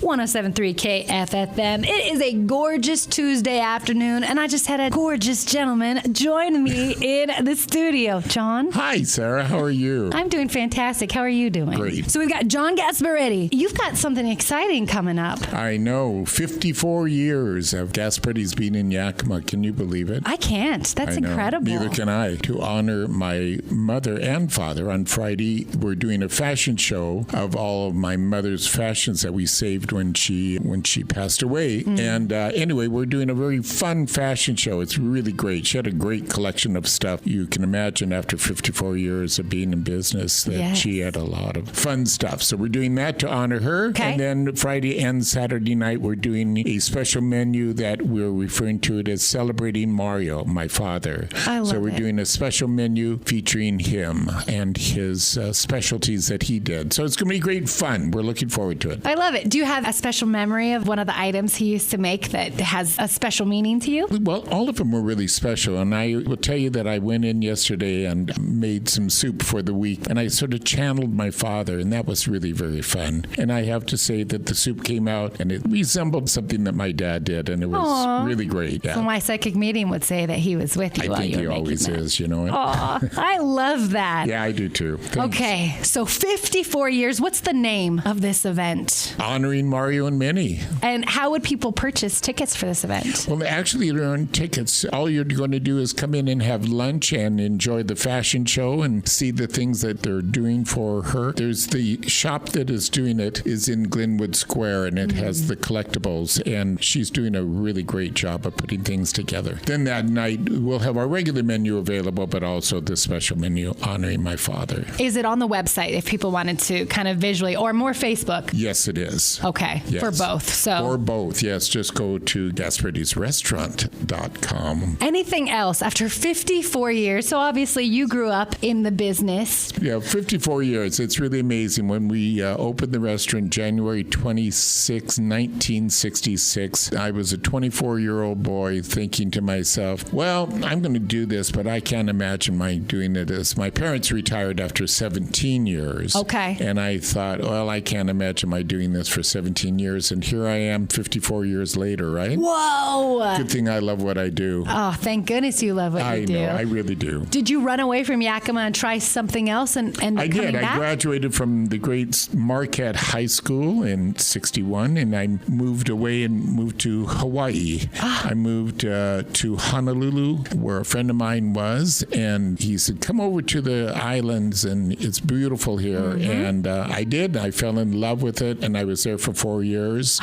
107.3 KFFM. It is a gorgeous Tuesday afternoon, and I just had a gorgeous gentleman join me in the studio. John? Hi, Sarah. How are you? I'm doing fantastic. How are you doing? Great. So we've got John Gasperetti. You've got something exciting coming up. I know. 54 years of Gasperetti's been in Yakima. Can you believe it? I can't. That's incredible. Neither can I. To honor my mother and father, on Friday, we're doing a fashion show of all of my mother's fashions that we saved when she passed away. And anyway, we're doing a very fun fashion show. It's really great. She had a great collection of stuff. You can imagine after 54 years of being in business that she had a lot of fun stuff. So we're doing that to honor her. Okay. And then Friday and Saturday night, we're doing a special menu that we're referring to it as Celebrating Mario, my father. I love So we're it. doing a special menu featuring him and his specialties that he did. So it's going to be great fun. We're looking forward to it. I love it. Do you have a special memory of one of the items he used to make that has a special meaning to you? Well, all of them were really special. And I will tell you that I went in yesterday and made some soup for the week. And I sort of channeled my father. And that was really very fun. And I have to say that the soup came out and it resembled something that my dad did. And it was really great. Yeah. So my psychic medium would say that he was with you I while think you he were making always that. is, you know. Aw, I love that. Yeah, I do too. Thanks. Okay, so 54 years. What's the name of this event? Honoring Mario and Minnie. And how would people purchase tickets for this event? Well, actually, there aren't tickets. All you're going to do is come in and have lunch and enjoy the fashion show and see the things that they're doing for her. There's the shop that is doing it is in Glenwood Square, and it has the collectibles, and she's doing a really great job of putting things together. Then that night, we'll have our regular menu available, but also the special menu honoring my father. Is it on the website if people wanted to kind of visually, or more Facebook? Yes, it is. Okay, Yes. for both. So For both, yes. Just go to Gasperetti'sRestaurant.com. anything else after 54 years? So obviously you grew up in the business. Yeah, 54 years. It's really amazing. When we opened the restaurant January 26, 1966, I was a 24-year-old boy thinking to myself, well, I'm going to do this, but I can't imagine doing it as my parents retired after 17 years. Okay. And I thought, well, I can't imagine my doing this for 17 years. And here I am 54 years later, right? Whoa! Good thing I love what I do. Oh, thank goodness you love what you do. I know, I really do. Did you run away from Yakima and try something else and I coming did. back? I graduated from the great Marquette High School in 61, and I moved away and moved to Hawaii. I moved to Honolulu, where a friend of mine was, and he said, come over to the islands, and it's beautiful here. And I did. I fell in love with it, and I was there for 4 years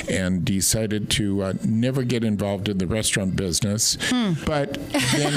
and decided to never get involved in the restaurant business. But then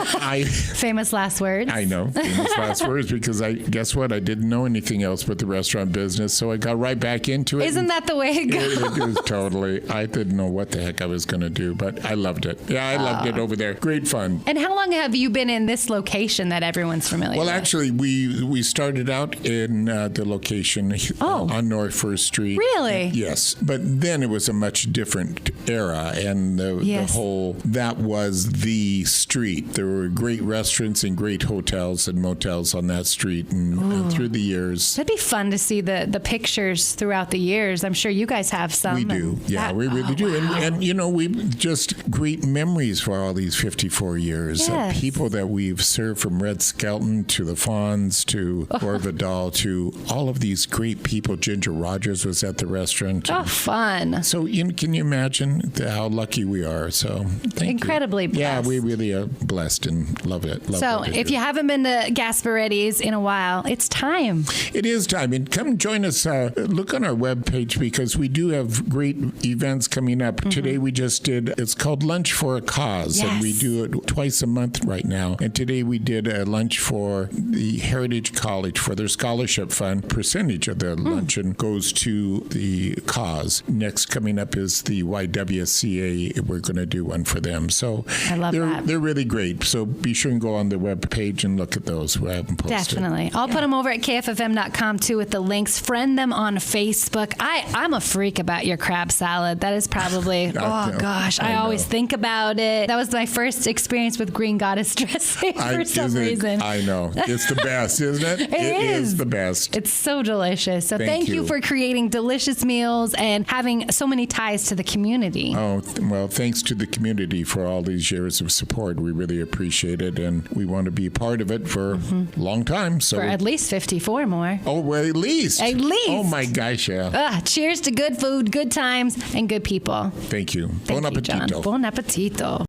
Famous last words. I know, famous last words, because guess what? I didn't know anything else but the restaurant business, so I got right back into it. Isn't that the way it goes? It was totally. I didn't know what the heck I was going to do, but I loved it. Yeah, I loved it over there. Great fun. And how long have you been in this location that everyone's familiar Well, with? actually, we started out in the location on North First Street. Really? Yes, but then it was a much different era, and that was the street. There were great restaurants and great hotels and motels on that street, and through the years. That'd be fun to see the pictures throughout the years. I'm sure you guys have some. We do. Yeah, we really do. Wow. And you know, we just great memories for all these 54 years. Yes. People that we've served, from Red Skelton to the Fawns to Orvidal to all of these great people. Ginger Rogers was at the restaurant. Oh, fun. So can you imagine how lucky we are? So thank you. Incredibly blessed. Yeah, we really are blessed and love it. So if you haven't been to Gasperetti's in a while, it's time. It is time. And come join us. Look on our webpage, because we do have great events coming up. Today we just did, it's called Lunch for a Cause. Yes. And we do it twice a month right now. And today we did a lunch for the Heritage College for their scholarship fund. Percentage of the luncheon goes to the cause. Next coming up is the YWCA WSCA, we're going to do one for them. So I love that. They're really great. So be sure and go on the webpage and look at those. We haven't posted. Definitely. I'll put them over at KFFM.com too with the links. Friend them on Facebook. I'm a freak about your crab salad. That is probably, I always think about it. That was my first experience with green goddess dressing for some reason. I know. It's the best, isn't it? It is the best. It's so delicious. So thank you for creating delicious meals and having so many ties to the community. Oh, well, thanks to the community for all these years of support. We really appreciate it, and we want to be a part of it for a long time. So for at least 54 more. Oh, well, at least. At least. Oh, my gosh, yeah. Cheers to good food, good times, and good people. Thank you. Thank Bon you, appetito. John. Bon appetito.